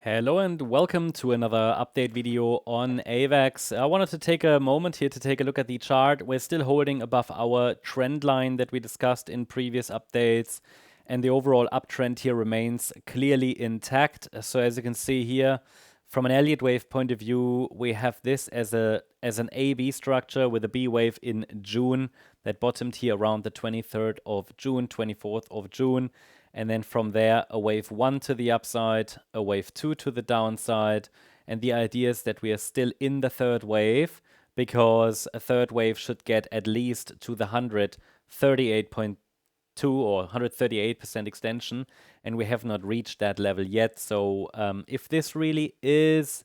Hello and welcome to another update video on AVAX. I wanted to take a moment here to take a look at the chart. We're still holding above our trend line that we discussed in previous updates, and the overall uptrend here remains clearly intact. So as you can see here, from an Elliott wave point of view, we have this as an A-B structure with a B wave in June that bottomed here around the 23rd of June, 24th of June. And then from there, a wave 1 to the upside, a wave 2 to the downside. And the idea is that we are still in the third wave because a third wave should get at least to the 138.2 or 138% extension. And we have not reached that level yet. So if this really is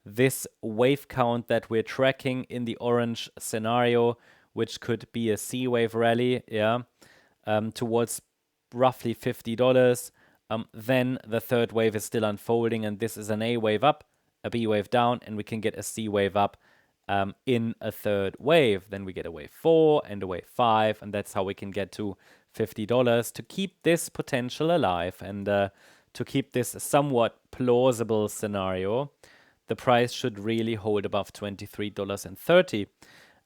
this wave count that we're tracking in the orange scenario, which could be a C wave rally, towards roughly $50, then the third wave is still unfolding, and this is an A wave up, a B wave down, and we can get a C wave up in a third wave. Then we get a wave 4 and a wave 5, and that's how we can get to $50 to keep this potential alive and to keep this somewhat plausible scenario. The price should really hold above $23.30.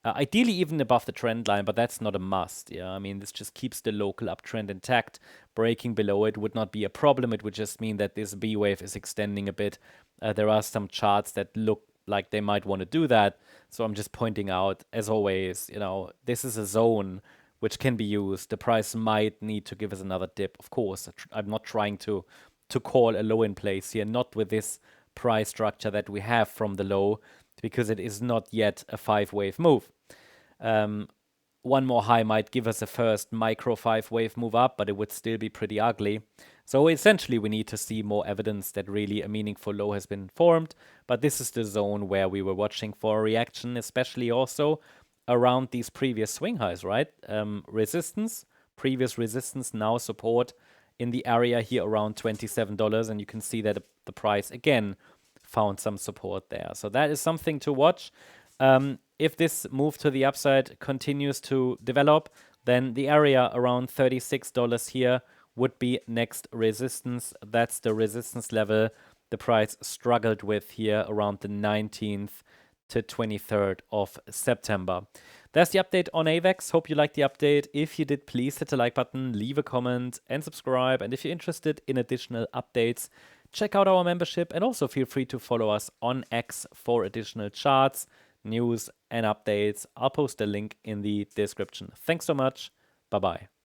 Ideally even above the trend line, but that's not a must. I mean, this just keeps the local uptrend intact. Breaking below it would not be a problem. It would just mean that this B wave is extending a bit. There are some charts that look like they might want to do that. So I'm just pointing out, as always, this is a zone which can be used. The price might need to give us another dip. Of course, I'm not trying to call a low in place here, not with this price structure that we have from the low, because it is not yet a 5-wave move. One more high might give us a first micro 5-wave move up, but it would still be pretty ugly. So essentially we need to see more evidence that really a meaningful low has been formed, but this is the zone where we were watching for a reaction, especially also around these previous swing highs, right? Resistance, previous resistance, now support in the area here around $27, and you can see that the price again found some support there. So that is something to watch. If this move to the upside continues to develop, then the area around $36 here would be next resistance. That's the resistance level the price struggled with here around the 19th to 23rd of September. That's the update on AVAX. Hope you liked the update. If you did, please hit the like button, leave a comment, and subscribe. And if you're interested in additional updates, check out our membership, and also feel free to follow us on X for additional charts, news, and updates. I'll post a link in the description. Thanks so much. Bye-bye.